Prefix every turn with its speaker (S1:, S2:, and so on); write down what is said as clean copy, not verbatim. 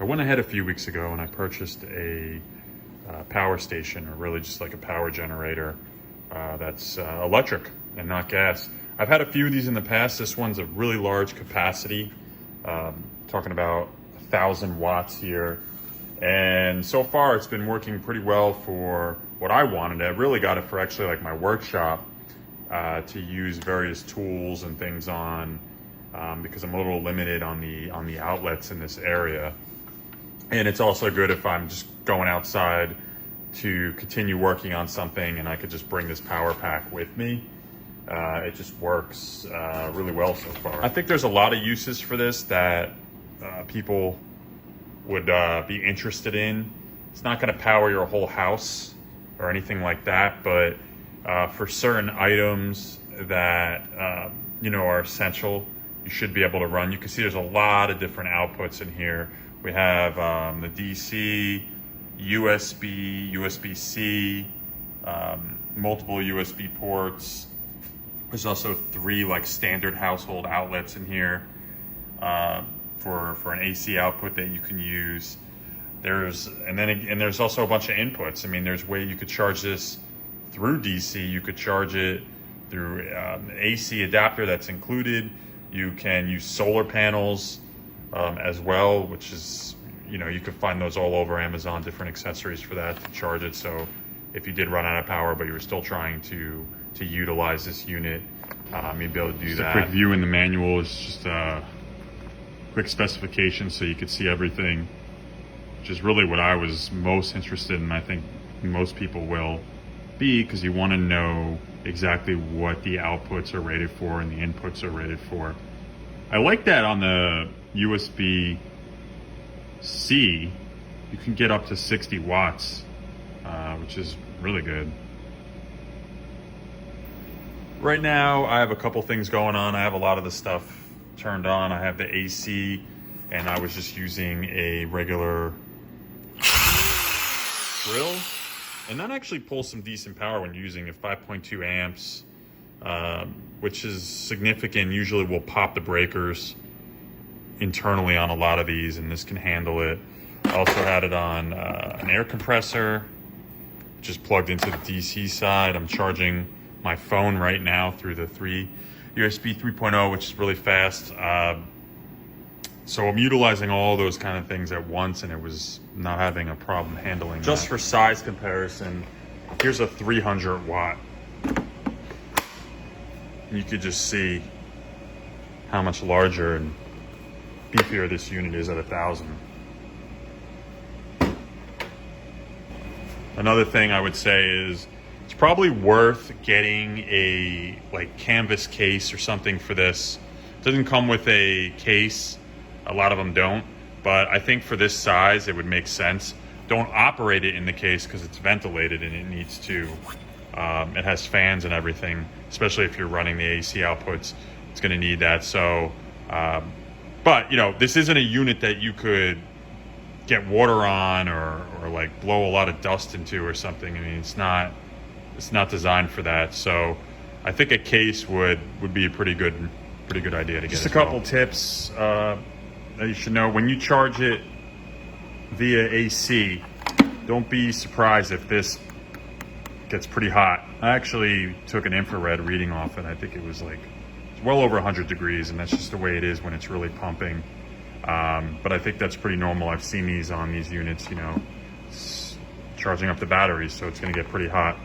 S1: I went ahead a few weeks ago and I purchased a power station, or really just like a power generator that's electric and not gas. I've had a few of these in the past. This one's a really large capacity, talking about 1,000 watts here. And so far it's been working pretty well for what I wanted. I really got it for actually like my workshop to use various tools and things on, because I'm a little limited on the outlets in this area. And it's also good if I'm just going outside to continue working on something and I could just bring this power pack with me. It just works really well so far. I think there's a lot of uses for this that people would be interested in. It's not going to power your whole house or anything like that, but for certain items that are essential, you should be able to run. You can see there's a lot of different outputs in here. We have the DC, USB, USB-C, multiple USB ports. There's also 3 like standard household outlets in here for an AC output that you can use. There's also a bunch of inputs. I mean, there's way you could charge this through DC. You could charge it through an AC adapter that's included. You can use solar panels as well, which is, you could find those all over Amazon, different accessories for that to charge it. So if you did run out of power, but you were still trying to utilize this unit, you'd be able to do that. A quick view in the manual is just a quick specification so you could see everything, which is really what I was most interested in. I think most people will be, because you want to know exactly what the outputs are rated for and the inputs are rated for. I like that on the USB-C, you can get up to 60 watts, which is really good. Right now, I have a couple things going on. I have a lot of the stuff turned on. I have the AC, and I was just using a regular drill. And that actually pulls some decent power when using it, 5.2 amps, which is significant. Usually we'll pop the breakers internally on a lot of these, and this can handle it. I also had it on an air compressor, which is plugged into the DC side. I'm charging my phone right now through the USB 3.0, which is really fast. So I'm utilizing all those kind of things at once, and it was not having a problem handling Just for size comparison, here's a 300 watt. You could just see how much larger and beefier this unit is at 1,000. Another thing I would say is it's probably worth getting a canvas case or something for this. It doesn't come with a case. A lot of them don't, but I think for this size, it would make sense. Don't operate it in the case because it's ventilated and it needs to. It has fans and everything, especially if you're running the AC outputs, it's going to need that. So, but this isn't a unit that you could get water on or like blow a lot of dust into or something. I mean, it's not designed for that. So I think a case would be a pretty good idea to get. Just a couple tips that you should know: when you charge it via AC, don't be surprised if this gets pretty hot. I actually took an infrared reading off it. I think it was well over 100 degrees, and that's just the way it is when it's really pumping. But I think that's pretty normal. I've seen these on these units, charging up the batteries, so it's going to get pretty hot.